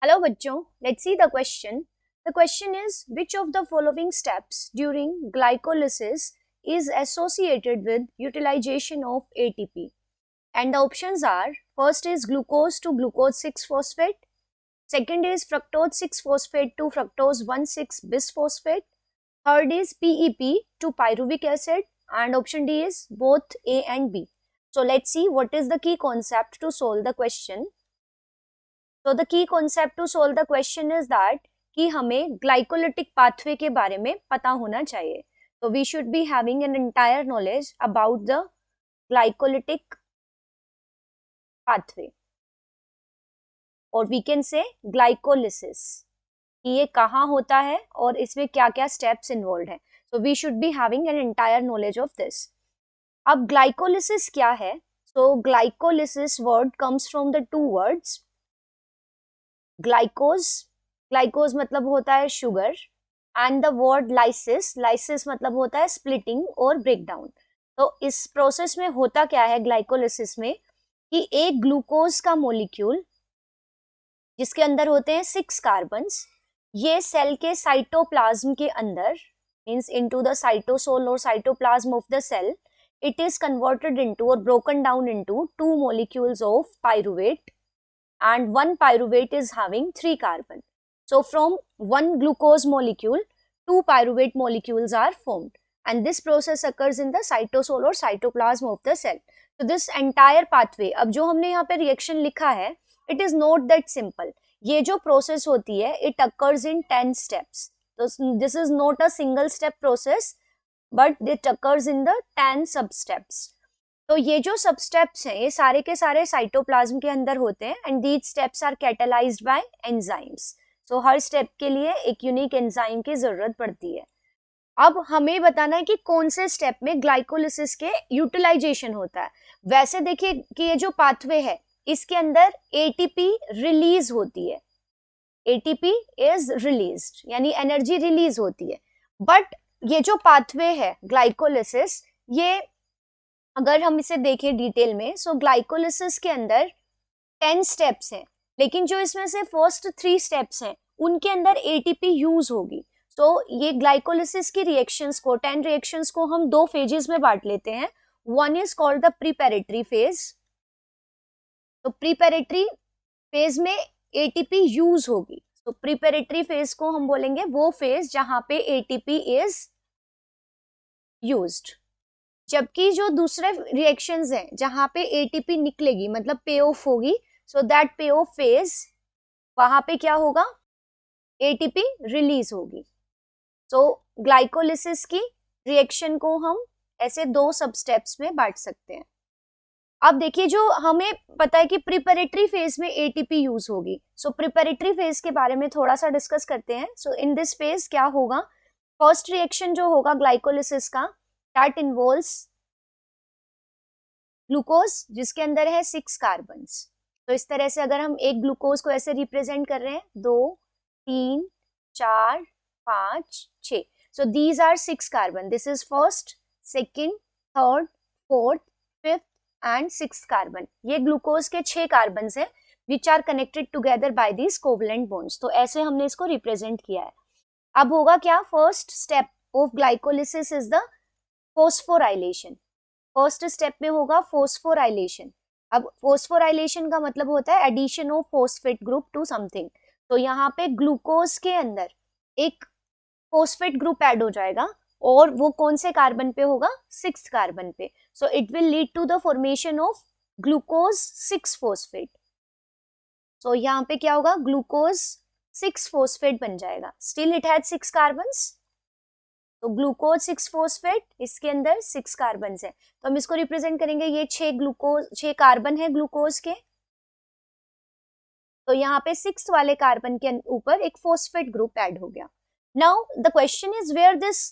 Hello बच्चों, let's see the question. The question is, which of the following steps during glycolysis is associated with utilization of ATP? And the options are, first is glucose to glucose 6-phosphate, second is fructose 6-phosphate to fructose 1,6-bisphosphate, third is PEP to pyruvic acid, and option D is both A and B. So let's see what is the key concept to solve the question. So the key concept to solve the question is that कि हमें glycolytic pathway के बारे में पता होना चाहिए. So we should be having an entire knowledge about the glycolytic pathway, or we can say glycolysis, कि ये कहाँ होता है और इसमें क्या क्या steps involved है. So we should be having an entire knowledge of this. अब glycolysis क्या है? So glycolysis word comes from the two words ग्लाइकोज मतलब होता है sugar, and the word lysis मतलब होता है स्प्लिटिंग और ब्रेकडाउन. तो इस प्रोसेस में होता क्या है ग्लाइकोलिसिस में कि एक ग्लूकोज का मॉलिक्यूल जिसके अंदर होते हैं 6 कार्बन्स, ये सेल के साइटोप्लाज्म के अंदर मींस इनटू द साइटोसोल और cytoplasm of the cell, it is converted into or broken down into 2 molecules of pyruvate, and one pyruvate is having 3 carbon. So from one glucose molecule, 2 pyruvate molecules are formed, and this process occurs in the cytosol or cytoplasm of the cell. So this entire pathway, अब जो हमने यहाँ पे reaction लिखा है, it is not that simple. ये जो process होती है, it occurs in 10 steps. So this is not a single step process, but it occurs in the 10 sub steps. तो ये जो सब स्टेप्स हैं ये सारे के सारे साइटोप्लाज्म के अंदर होते हैं, and these steps are catalysed by enzymes. So हर स्टेप के लिए एक यूनिक एंजाइम की जरूरत पड़ती है. अब हमें बताना है कि कौन से स्टेप में ग्लाइकोलिसिस के यूटिलाइजेशन होता है. वैसे देखिए कि ये जो पाथवे है इसके अंदर एटीपी रिलीज होती है, एटीपी इज रिलीज्ड यानी एनर्जी रिलीज होती है. बट ये जो पाथवे है ग्लाइकोलिसिस, ये अगर हम इसे देखें डिटेल में, सो ग्लाइकोलिसिस के अंदर 10 स्टेप्स हैं, लेकिन जो इसमें से फर्स्ट 3 स्टेप्स हैं उनके अंदर एटीपी यूज होगी. तो ये ग्लाइकोलिसिस की रिएक्शंस को 10 रिएक्शंस को हम 2 फेजेस में बांट लेते हैं. One is called the preparatory phase. तो प्रीपेरेटरी फेज में एटीपी यूज होगी. तो प्रीपेरेटरी फेज को हम बोलेंगे वो फेज जहां पे एटीपी इज यूज्ड. जबकि जो दूसरे रिएक्शंस हैं जहां पे एटीपी निकलेगी मतलब पे ऑफ होगी, सो दैट पे ऑफ फेज वहां पे क्या होगा, एटीपी रिलीज होगी. सो ग्लाइकोलिसिस की रिएक्शन को हम ऐसे 2 सब स्टेप्स में बांट सकते हैं. अब देखिए जो हमें पता है कि प्रिपरेटरी फेज में एटीपी यूज होगी. सो प्रिपरेटरी फेज के बारे में थोड़ा सा डिस्कस करते हैं. सो इन दिस फेज क्या होगा, फर्स्ट रिएक्शन जो होगा ग्लाइकोलिसिस का, that involves ग्लूकोज जिसके अंदर है 6 कार्बन्स. तो इस तरह से अगर हम एक ग्लूकोज को ऐसे रिप्रेजेंट कर रहे हैं 2 3 4 5 6, so these are 6 carbon. This is first, second, third, fourth, fifth and 6th carbon. ये ग्लूकोज के 6 कार्बन है which are connected together by these covalent bonds. तो ऐसे हमने इसको रिप्रेजेंट किया है. अब होगा क्या, first step of glycolysis is the phosphorylation. First step में होगा फोस्फोराइलेशन. अब फोस्फोराइलेशन का मतलब होता है addition of phosphate group to something. तो यहाँ पे ग्लूकोज के अंदर एक फोस्फेट ग्रुप ऐड हो जाएगा, और वो कौन से कार्बन पे होगा, 6th कार्बन पे. So it will lead to the formation of glucose 6-phosphate. सो यहाँ पे क्या होगा, ग्लूकोज 6-phosphate बन जाएगा. Still it has 6 carbons. तो ग्लूकोज 6-phosphate, इसके अंदर 6 कार्बन है. तो हम इसको रिप्रेजेंट करेंगे, ये 6 कार्बन है ग्लूकोज के. तो यहाँ पे 6th वाले कार्बन के ऊपर एक फोस्फेट ग्रुप ऐड हो गया. Now the question is where this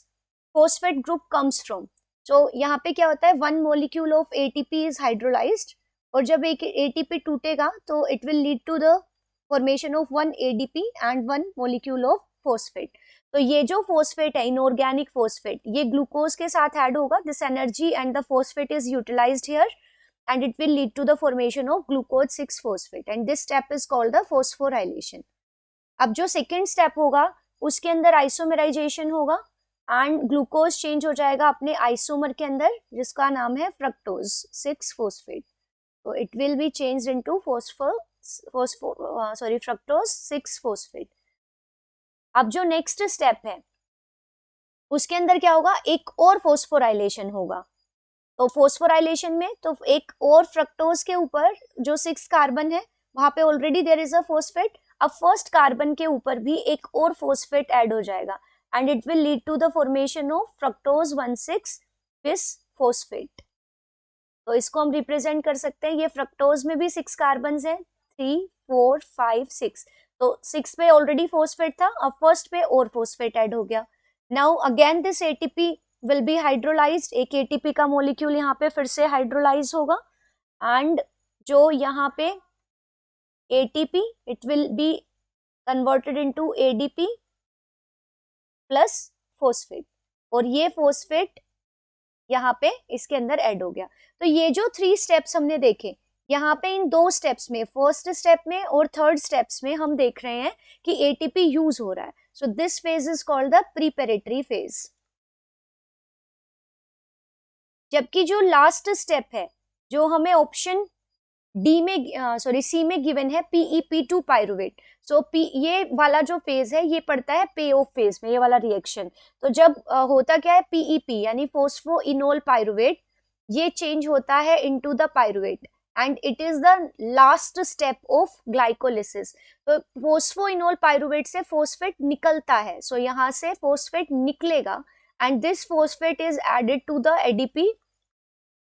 phosphate group comes from. तो यहाँ पे क्या होता है, 1 molecule of ATP is hydrolysed, और जब एक एटीपी टूटेगा तो it will lead to the formation of 1 ADP and 1 molecule of phosphate. तो ये जो फोस्फेट है, इनऑर्गेनिक फोस्फेट, ये ग्लूकोज के साथ ऐड होगा. This energy and the phosphate is utilised here, and it will lead to the formation of glucose 6-phosphate, and this step is called the phosphorylation. अब जो सेकेंड स्टेप होगा उसके अंदर isomerisation होगा एंड ग्लूकोज चेंज हो जाएगा अपने isomer के अंदर जिसका नाम है फ्रक्टोज 6-फॉस्फेट। तो it will be changed into fructose six phosphate. अब जो नेक्स्ट स्टेप है उसके अंदर क्या होगा, एक और फोस्फोराइलेशन होगा। तो फोस्फोराइलेशन में तो एक और फ्रक्टोज के ऊपर जो 6 कार्बन है वहां पे already there is a phosphate, अब फर्स्ट कार्बन के ऊपर भी एक और फोस्फेट ऐड हो जाएगा and it will lead to the formation of fructose one six bis phosphate. तो इसको हम रिप्रेजेंट कर सकते हैं, ये फ्रक्टोज में भी 6 कार्बन है, 3, 4, 5, 6। तो 6 पे ऑलरेडी फोस्फेट था, अब फर्स्ट पे और फोस्फेट ऐड हो गया। Now again this ATP will be hydrolysed, एक एटीपी का मॉलिक्यूल यहाँ पे फिर से हाइड्रोलाइज होगा एंड जो यहाँ पे ATP it will be converted into ADP plus phosphate, और ये फॉस्फेट यहाँ पे इसके अंदर ऐड हो गया। तो ये जो 3 स्टेप्स हमने देखे यहाँ पे, इन 2 स्टेप्स में, फर्स्ट स्टेप में और थर्ड स्टेप्स में हम देख रहे हैं कि एटीपी यूज हो रहा है। So this phase is called the preparatory phase. जबकि जो लास्ट स्टेप है जो हमें ऑप्शन डी में सी में गिवन है PEP2 पायरुवेट। सो ये वाला जो फेज है ये पड़ता है पे ऑफ फेज में, ये वाला रिएक्शन। तो जब होता क्या है, PEP यानी फोस्फोइनोल पायरुवेट, ये चेंज होता है into the pyruvate and it is the last step of glycolysis. तो फोस्फोइनोल पायरुवेट से फोस्फेट निकलता है, सो यहाँ से फोस्फेट निकलेगा and this phosphate is added to the ADP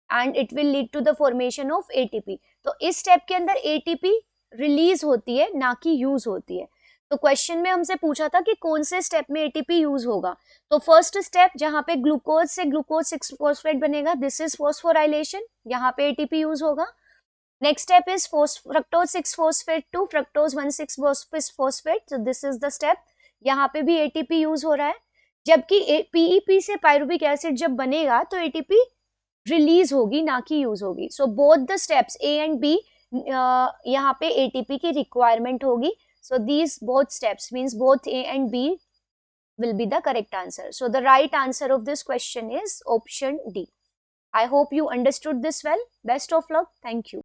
and it will lead to the formation of ATP. तो इस step के अंदर एटीपी रिलीज होती है, ना कि यूज होती है। तो क्वेश्चन में हमसे पूछा था कि कौन से स्टेप में एटीपी यूज होगा। तो फर्स्ट स्टेप जहां पे ग्लूकोज से ग्लूकोज 6-फॉस्फेट बनेगा, दिस इज फॉस्फोराइलेशन, यहाँ पे एटीपी यूज होगा। Next step is fructose six phosphate to fructose one six bis phosphate, so this is the step, यहाँ पे भी एटीपी यूज हो रहा है। जबकि पीईपी से पायरुविक एसिड जब बनेगा तो एटीपी रिलीज होगी, ना कि यूज होगी। So both the steps A and B यहाँ पे एटीपी की रिक्वायरमेंट होगी। So these both steps means both A and B will be the correct answer. So the right answer of this question is option D. I hope you understood this well. Best of luck. Thank you.